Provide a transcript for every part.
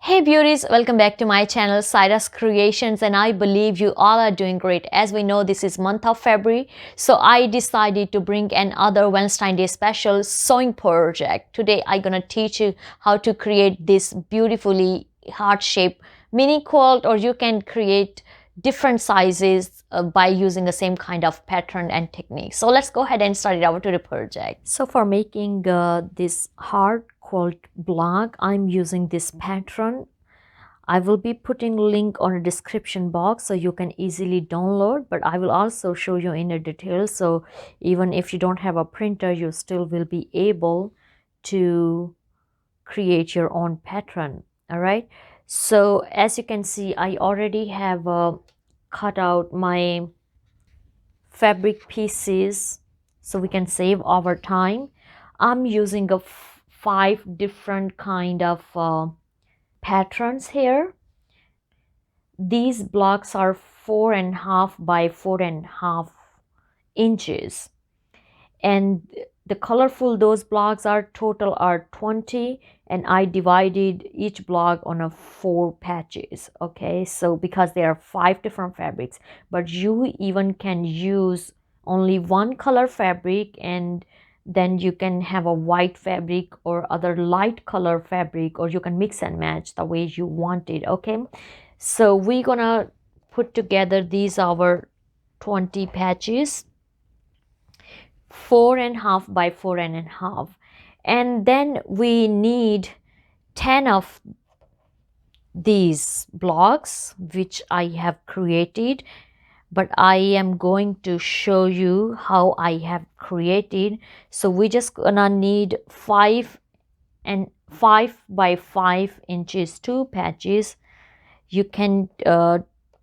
Hey beauties, welcome back to my channel Cyrus Creations, and I believe you all are doing great. As we know, this is month of February, so I decided to bring another Valentine Day special sewing project. Today I'm gonna teach you how to create this beautifully heart-shaped mini quilt, or you can create different sizes by using the same kind of pattern and technique. So let's go ahead and start it out to the project. So for making this heart quilt block, I'm using this pattern. I will be putting link on the description box so you can easily download, but I will also show you in the details, so even if you don't have a printer, you still will be able to create your own pattern. All right, so as you can see, I already have cut out my fabric pieces so we can save our time. I'm using a 5 different kind of patterns here. These blocks are 4.5 by 4.5 inches, and the colorful those blocks are total are 20, and I divided each block on a 4 patches. Okay, so because there are 5 different fabrics, but you even can use only one color fabric, and then you can have a white fabric or other light color fabric, or you can mix and match the way you want it. Okay, so we're gonna put together these our 20 patches, 4.5 by 4.5, and then we need 10 of these blocks which I have created, but I am going to show you how I have created. So we just gonna need 5 by 5 inches 2 patches. You can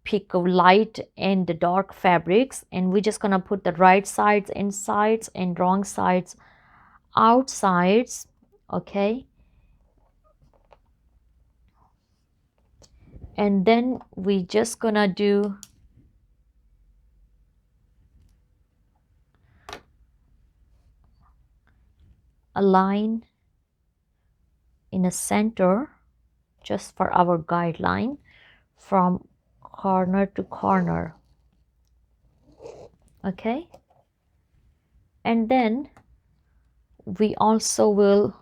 pick a light and the dark fabrics, and we're just gonna put the right sides insides and wrong sides outsides. Okay, and then we just gonna do a line in a center just for our guideline from corner to corner. Okay, and then we also will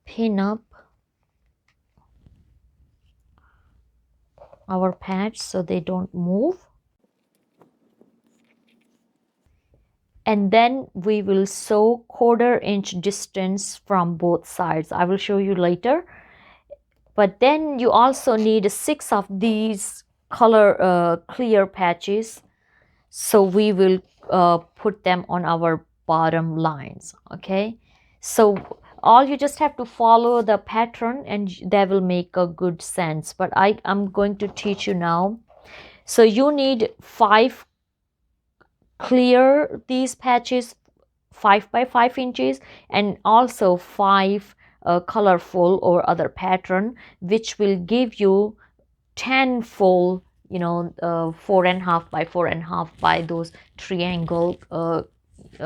pin up our patch so they don't move, and then we will sew 1/4 inch distance from both sides. I will show you later. But then you also need 6 of these color clear patches, so we will put them on our bottom lines. Okay, so all you just have to follow the pattern and that will make a good sense, but I'm going to teach you now. So you need 5 clear these patches, 5 by 5 inches, and also 5 colorful or other pattern, which will give you 10 full, 4.5 by 4.5 by those triangle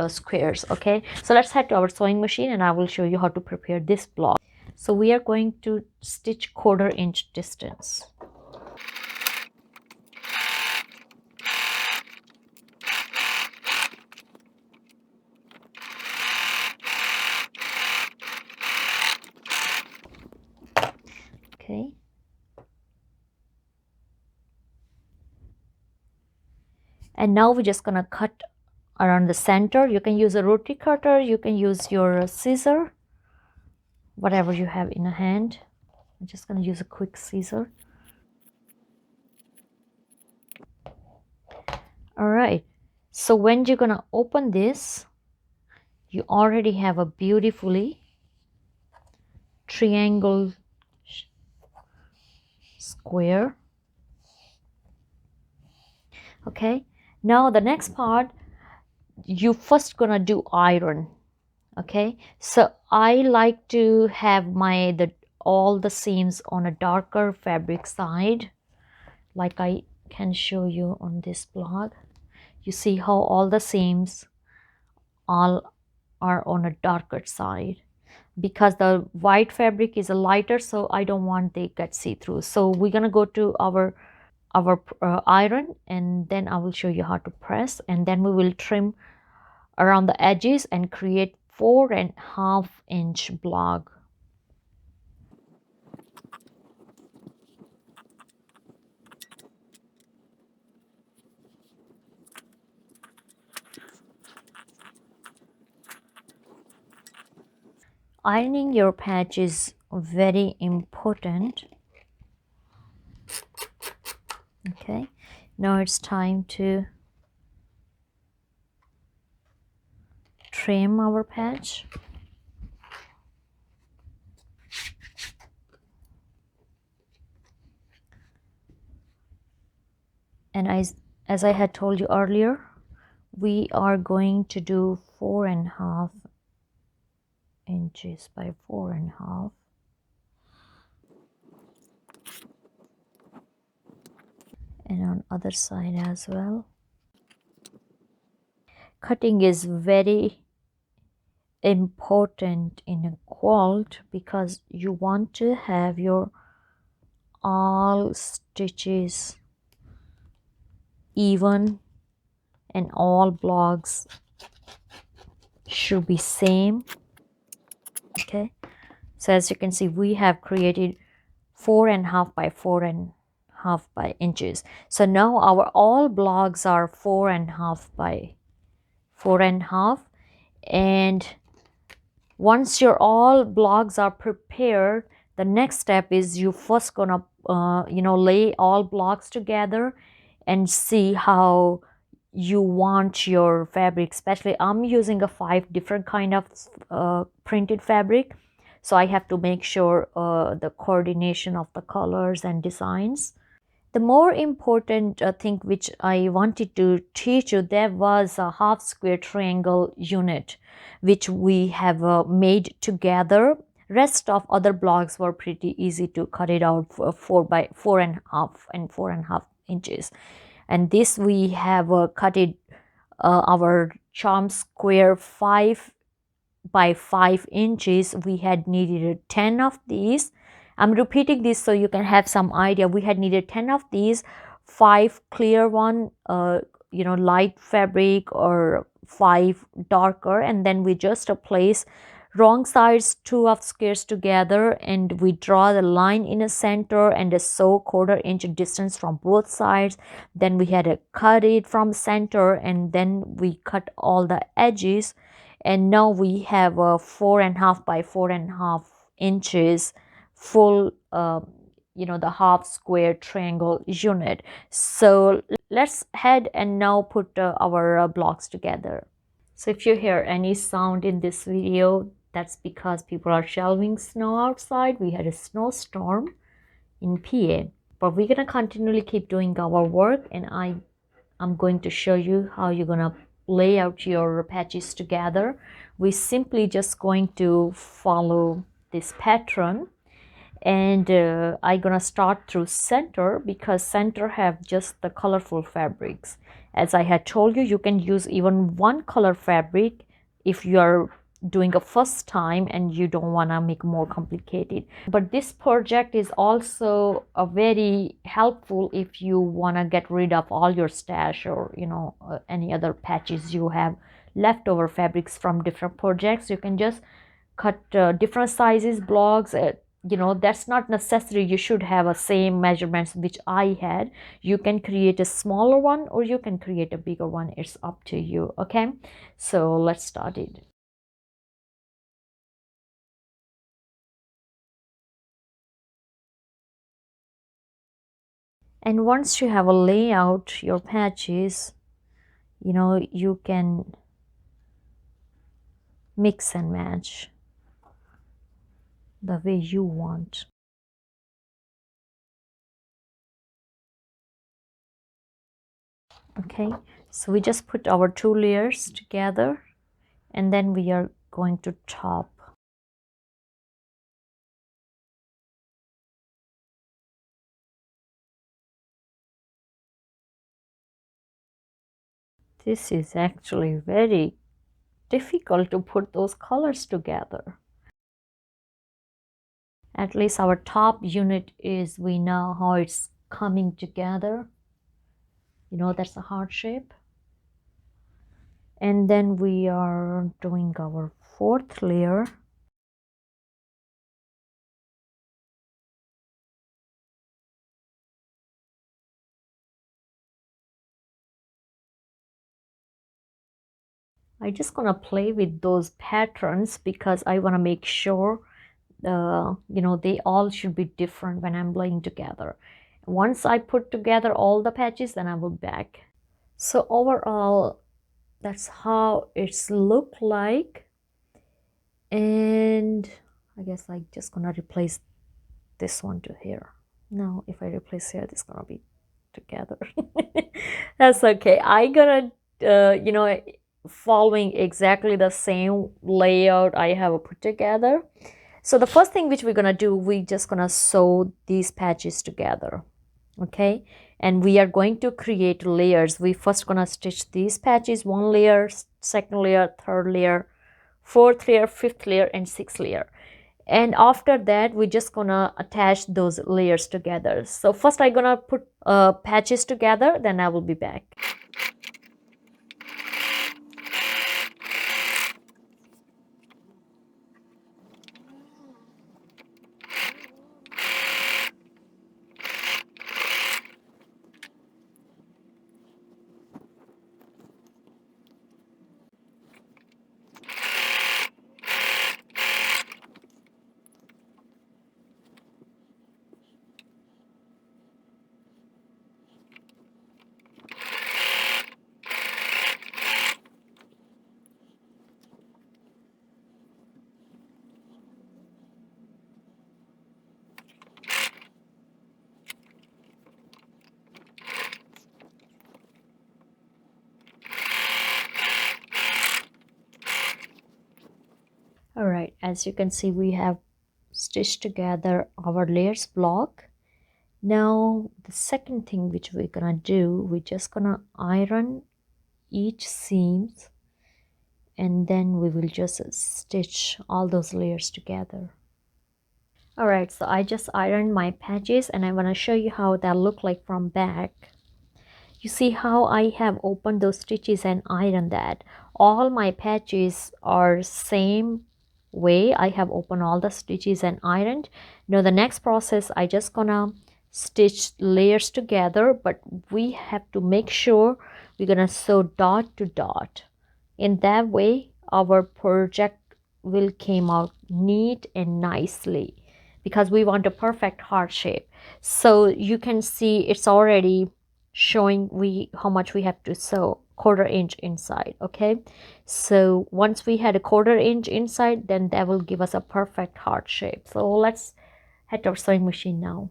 squares. Okay, so let's head to our sewing machine and I will show you how to prepare this block. So we are going to stitch 1/4 inch distance. Okay, and now we're just gonna cut around the center. You can use a rotary cutter, you can use your scissor, whatever you have in a hand. I'm just gonna use a quick scissor. All right, so when you're gonna open this, you already have a beautifully triangle square. Okay, now the next part, you first gonna do iron. Okay, so I like to have all the seams on a darker fabric side, like I can show you on this block. You see how all the seams all are on a darker side. because the white fabric is a lighter, so I don't want they get see-through. So we're gonna go to our iron, and then I will show you how to press, and then we will trim around the edges and create 4.5-inch block. Ironing your patch is very important. Okay, now it's time to trim our patch. And as I had told you earlier, we are going to do 4.5 inches by 4.5. And on other side as well. Cutting is very important in a quilt because you want to have your all stitches even and all blocks should be same. Okay, so as you can see, we have created 4.5 by 4.5 by inches. So now our all blocks are 4.5 by 4.5, and once your all blocks are prepared, the next step is you first gonna lay all blocks together and see how you want your fabric. Especially I'm using a 5 different kind of printed fabric, so I have to make sure the coordination of the colors and designs. The more important thing which I wanted to teach you, there was a half square triangle unit which we have made together. Rest of other blocks were pretty easy to cut it out for 4 by 4.5 and 4.5 inches. And this we have cut it our charm square 5 by 5 inches. We had needed 10 of these. I'm repeating this so you can have some idea. We had needed 10 of these, 5 clear one, light fabric, or 5 darker, and then we just place wrong sides 2 of squares together, and we draw the line in a center and a sew 1/4 inch distance from both sides. Then we had to cut it from center, and then we cut all the edges, and now we have a 4.5 by 4.5 inches full the half square triangle unit. So let's head and now put our blocks together. So if you hear any sound in this video, that's because people are shoveling snow outside. We had a snowstorm in PA, but we're gonna continually keep doing our work, and I'm going to show you how you're gonna lay out your patches together. We simply just going to follow this pattern, and I'm gonna start through center because center have just the colorful fabrics. As I had told you, you can use even one color fabric if you are doing a first time and you don't want to make more complicated. But this project is also a very helpful if you want to get rid of all your stash, or any other patches you have leftover fabrics from different projects. You can just cut different sizes blocks. That's not necessary you should have a same measurements which I had. You can create a smaller one or you can create a bigger one. It's up to you. Okay, so let's start it. And once you have a layout your patches, you can mix and match the way you want. Okay, so we just put our 2 layers together, and then we are going to top. This is actually very difficult to put those colors together. At least our top unit is, we know how it's coming together. You know, that's a heart shape. And then we are doing our fourth layer. I just gonna play with those patterns because I want to make sure they all should be different when I'm laying together. Once I put together all the patches, then I will back. So overall, that's how it's look like. And I guess I just gonna replace this one to here. Now if I replace here, this gonna be together. That's okay. I gonna following exactly the same layout I have put together. So the first thing which we're gonna do, we just gonna sew these patches together. Okay, and we are going to create layers. We first gonna stitch these patches, one layer, second layer, third layer, fourth layer, fifth layer, and sixth layer. And after that, we're just gonna attach those layers together. So first I'm gonna put patches together, then I will be back. All right, as you can see, we have stitched together our layers block. Now the second thing which we're gonna do, we're just gonna iron each seams, and then we will just stitch all those layers together. All right, so I just ironed my patches, and I want to show you how that look like from back. You see how I have opened those stitches and ironed that. All my patches are same way. I have opened all the stitches and ironed. Now the next process, I just gonna stitch layers together, but we have to make sure we're gonna sew dot to dot. In that way, our project will came out neat and nicely, because we want a perfect heart shape. So you can see it's already showing we how much we have to sew, 1/4 inch inside. Okay, so once we had a 1/4 inch inside, then that will give us a perfect heart shape. So let's head to our sewing machine now.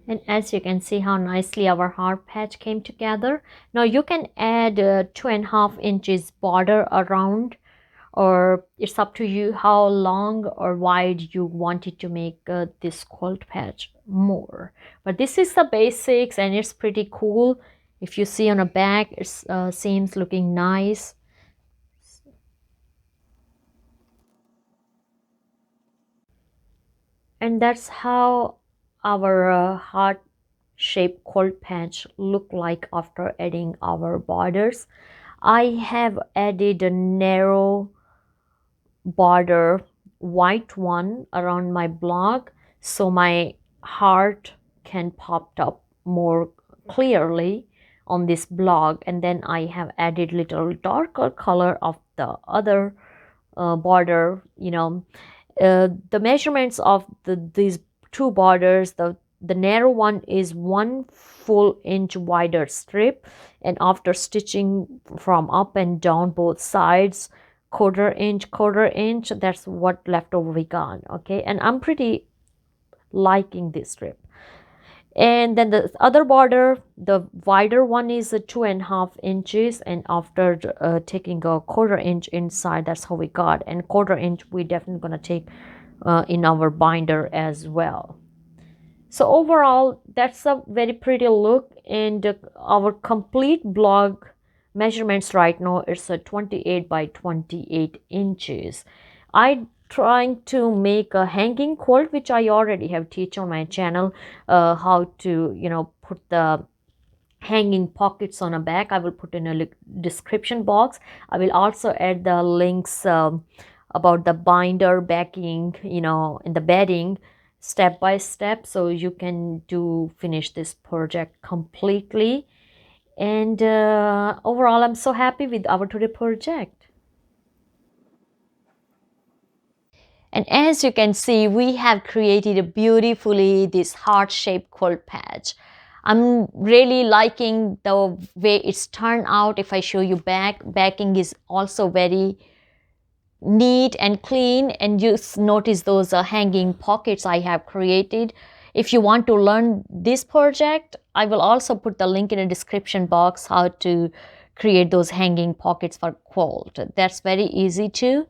And as you can see how nicely our heart patch came together. Now you can add 2.5 inches border around, or it's up to you how long or wide you wanted to make this quilt patch more. But this is the basics, and it's pretty cool. If you see on the back, it seems looking nice. And that's how our heart shape quilt patch look like after adding our borders. I have added a narrow border, white one, around my block so my heart can pop up more clearly on this block, and then I have added little darker color of the other border. The measurements of these two borders, the narrow one is 1 full inch wider strip, and after stitching from up and down both sides, quarter inch, that's what leftover we got. Okay, and I'm pretty liking this strip. And then the other border, the wider one, is 2.5 inches, and after taking a quarter-inch inside, that's how we got. And quarter-inch we definitely gonna take in our binder as well. So overall, that's a very pretty look, and our complete block measurements right now is 28 by 28 inches. I trying to make a hanging quilt, which I already have teach on my channel, how to put the hanging pockets on a back. I will put in a description box. I will also add the links about the binder backing, in the bedding, step by step, so you can finish this project completely. And overall, I'm so happy with our today project. And as you can see, we have created a beautifully this heart-shaped quilt patch. I'm really liking the way it's turned out. If I show you backing is also very neat and clean, and you notice those hanging pockets I have created. If you want to learn this project, I will also put the link in the description box how to create those hanging pockets for quilt. That's very easy too.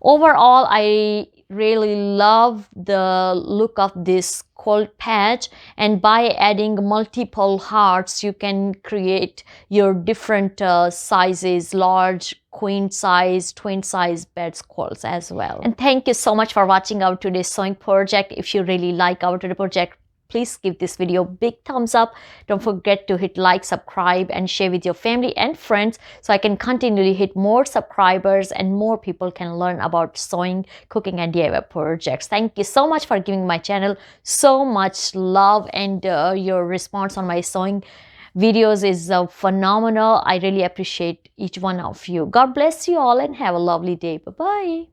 Overall, I really love the look of this quilt patch, and by adding multiple hearts you can create your different sizes, large, queen size, twin size beds quilts as well. And thank you so much for watching our today's sewing project. If you really like our today project, please give this video a big thumbs up. Don't forget to hit like, subscribe, and share with your family and friends so I can continually hit more subscribers and more people can learn about sewing, cooking, and DIY projects. Thank you so much for giving my channel so much love, and your response on my sewing videos is phenomenal. I really appreciate each one of you. God bless you all and have a lovely day. Bye-bye.